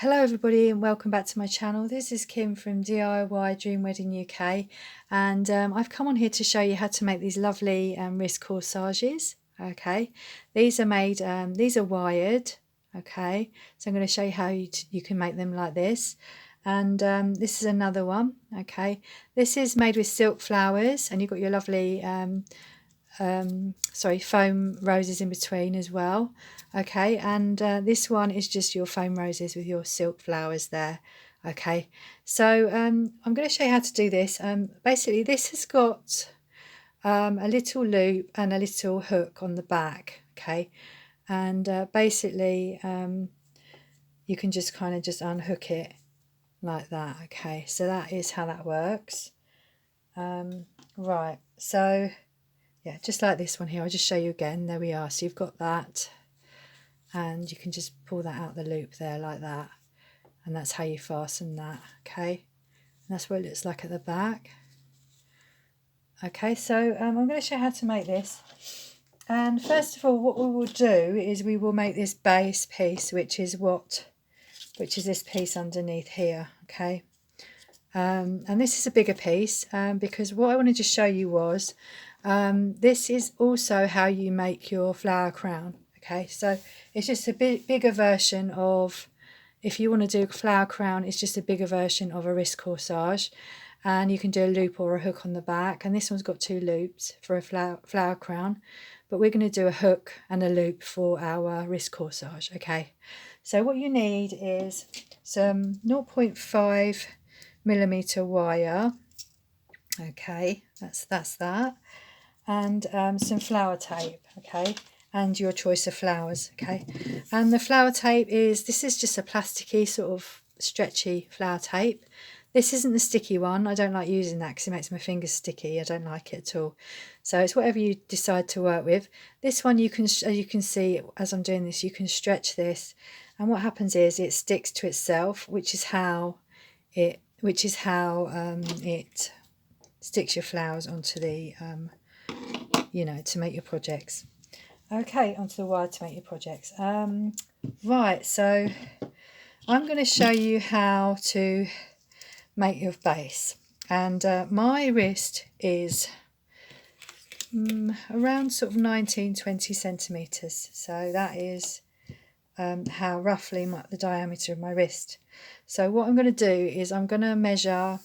Hello everybody and welcome back to my channel. This is Kim from DIY Dream Wedding UK, and I've come on here to show you how to make these lovely wrist corsages. Okay, these are made, these are wired. Okay, so I'm going to show you how you can make them like this. And this is another one. Okay, this is made with silk flowers, and you've got your lovely foam roses in between as well. Okay, and this one is just your foam roses with your silk flowers there. Okay, so I'm going to show you how to do this. Basically this has got a little loop and a little hook on the back. Okay, and basically you can just kind of just unhook it like that. Okay, so that is how that works. Right, so yeah, just like this one here. I'll just show you again. There we are. So you've got that, and you can just pull that out the loop there like that, and that's how you fasten that. Okay, and that's what it looks like at the back. Okay, so I'm going to show you how to make this. And first of all, what we will do is we will make this base piece, which is this piece underneath here. Okay, and this is a bigger piece because what I wanted to show you was this is also how you make your flower crown. Okay, so it's just a bigger version of, if you want to do a flower crown, it's just a bigger version of a wrist corsage, and you can do a loop or a hook on the back, and this one's got 2 loops for a flower crown, but we're going to do a hook and a loop for our wrist corsage. Okay, so what you need is some 0.5mm wire. Okay, that's that, and some flower tape. Okay, and your choice of flowers. Okay, and the flower tape this is just a plasticky sort of stretchy flower tape. This isn't the sticky one. I don't like using that because it makes my fingers sticky. I don't like it at all. So it's whatever you decide to work with. This one, you can, as you can see as I'm doing this, you can stretch this, and what happens is it sticks to itself, which is how it sticks your flowers onto the to make your projects. Okay, onto the wire to make your projects. Right, so I'm going to show you how to make your base, and my wrist is around sort of 19-20 centimeters, so that is how roughly the diameter of my wrist. So what I'm going to do is I'm going to measure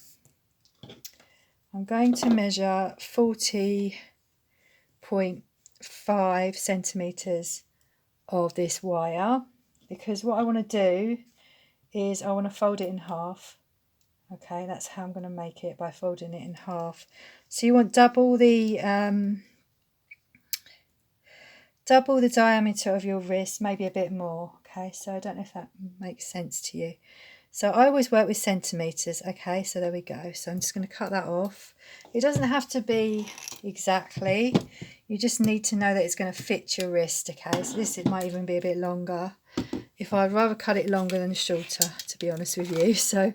40.5 centimeters of this wire, because what I want to do is I want to fold it in half. Okay, that's how I'm going to make it, by folding it in half. So you want double the diameter of your wrist, maybe a bit more. Okay, so I don't know if that makes sense to you. So I always work with centimeters. Okay, so there we go. So I'm just going to cut that off. It doesn't have to be exactly, you just need to know that it's going to fit your wrist. Okay, so it might even be a bit longer. If I'd rather cut it longer than shorter, to be honest with you. So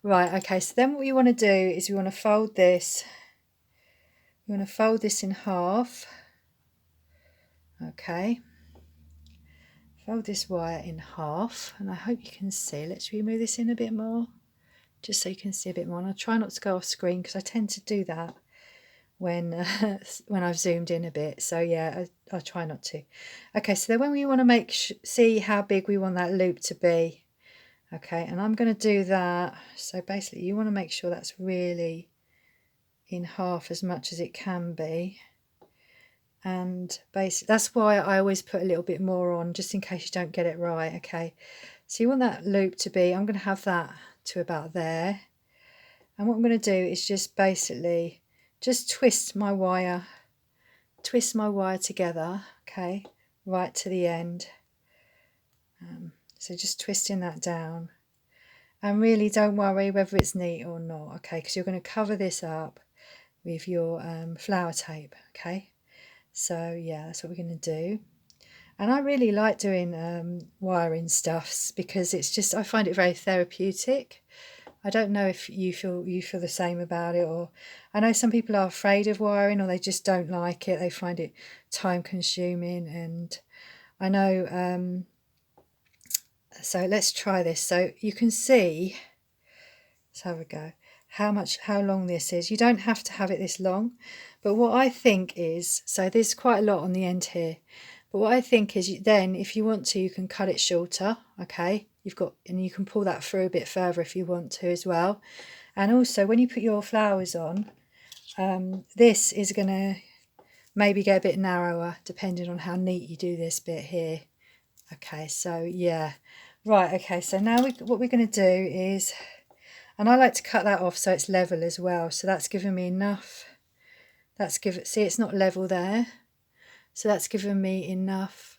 right, okay, so then what you want to do is we want to fold this. We want to fold this in half. Okay, fold this wire in half, and I hope you can see. Let's remove this in a bit more, just so you can see a bit more. And I'll try not to go off screen because I tend to do that when I've zoomed in a bit. So yeah, I'll try not to. Okay, so then when we want to see how big we want that loop to be. Okay, and I'm going to do that. So basically you want to make sure that's really in half as much as it can be. And basically that's why I always put a little bit more on, just in case you don't get it right. Okay, so you want that loop to be, I'm going to have that to about there, and what I'm going to do is just basically just twist my wire together. Okay, right to the end. So just twisting that down, and really don't worry whether it's neat or not. Okay, because you're going to cover this up with your flower tape. Okay, so yeah, that's what we're going to do. And I really like doing wiring stuffs because it's just, I find it very therapeutic. I don't know if you feel the same about it, or I know some people are afraid of wiring, or they just don't like it. They find it time consuming, and I know So let's try this. So you can see, let's have a go, how long this is. You don't have to have it this long, but what I think is, so there's quite a lot on the end here, but what I think is then if you want to, you can cut it shorter. Okay, and you can pull that through a bit further if you want to as well. And also when you put your flowers on, this is going to maybe get a bit narrower depending on how neat you do this bit here. Okay, so yeah, right, okay, so now what we're going to do is, and I like to cut that off so it's level as well, so that's given me enough, see it's not level there, so that's given me enough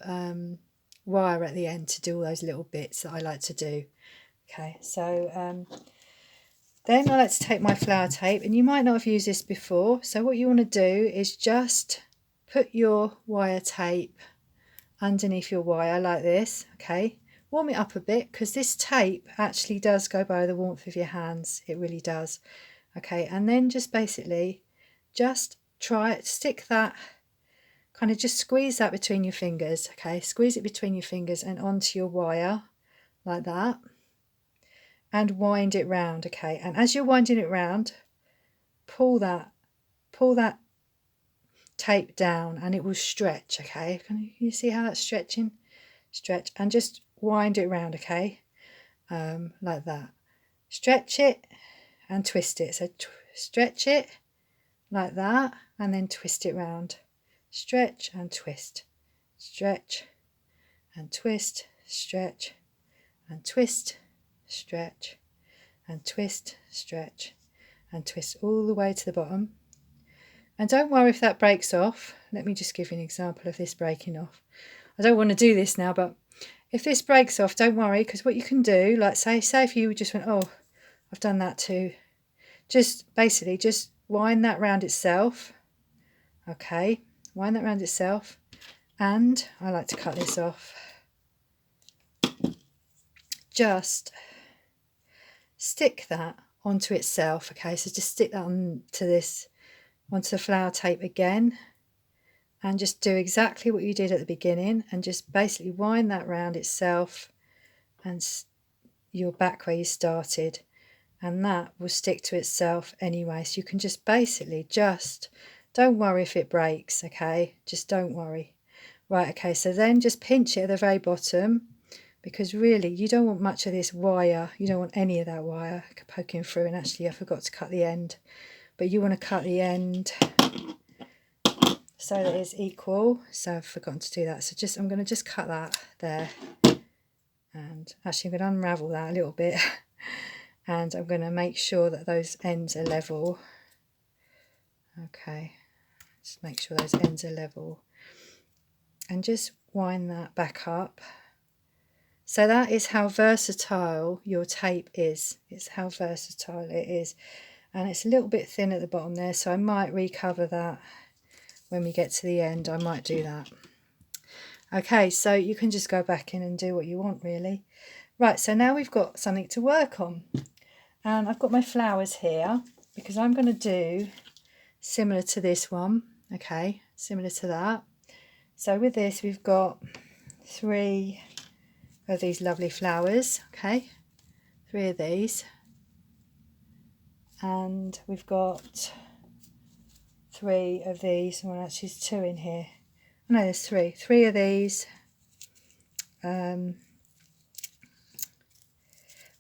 wire at the end to do all those little bits that I like to do. Okay, so then I like to take my flower tape, and you might not have used this before, so what you want to do is just put your wire tape underneath your wire like this. Okay, warm it up a bit because this tape actually does go by the warmth of your hands, it really does. Okay, and then just basically just try it, stick that, kind of just squeeze that between your fingers. Okay, squeeze it between your fingers and onto your wire like that, and wind it round. Okay, and as you're winding it round, pull that tape down and it will stretch. Okay, can you see how that's stretching? Stretch, and just wind it round. Okay, like that. Stretch it and twist it. So stretch it like that and then twist it round. Stretch and twist, stretch and twist, stretch and twist, stretch and twist, stretch and twist all the way to the bottom. And don't worry if that breaks off. Let me just give you an example of this breaking off. I don't want to do this now, but if this breaks off, don't worry, because what you can do, like say if you just went, oh, I've done that too, just basically just wind that round itself. Okay, wind that round itself, and I like to cut this off. Just stick that onto itself. Okay, so just stick that onto the flower tape again, and just do exactly what you did at the beginning, and just basically wind that round itself and you're back where you started, and that will stick to itself anyway. So you can just basically don't worry if it breaks. Okay, just don't worry. Right, okay, so then just pinch it at the very bottom, because really you don't want much of this wire, you don't want any of that wire poking through. And actually I forgot to cut the end, but you want to cut the end so that it's equal. So I've forgotten to do that, so I'm going to just cut that there, and actually I'm going to unravel that a little bit and I'm going to make sure that those ends are level. Okay, just make sure those ends are level and just wind that back up. So that is how versatile your tape is. It's how versatile it is. And it's a little bit thin at the bottom there, so I might recover that when we get to the end. I might do that. Okay, so you can just go back in and do what you want, really. Right, so now we've got something to work on. And I've got my flowers here, because I'm going to do similar to this one. Okay, similar to that. So with this, we've got 3 of these lovely flowers. Okay, 3 of these. And we've got 3 of these. Well, actually there's 2 in here. No, there's 3 of these.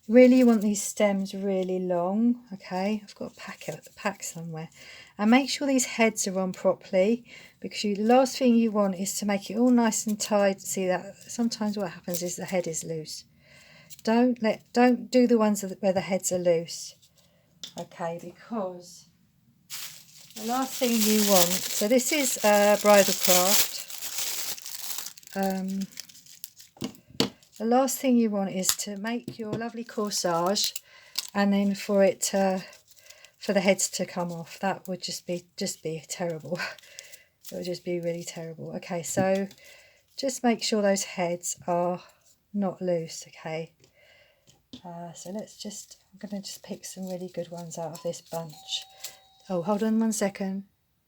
Really, you want these stems really long. Okay, I've got a pack somewhere, and make sure these heads are on properly, because the last thing you want is to make it all nice and tight. See that sometimes what happens is the head is loose. Don't do the ones where the heads are loose. Okay, because the last thing you want, so this is bridal craft. The last thing you want is to make your lovely corsage and then for the heads to come off. That would just be terrible. It would just be really terrible. Okay, so just make sure those heads are not loose. Okay, so I'm going to just pick some really good ones out of this bunch. Oh, hold on one second.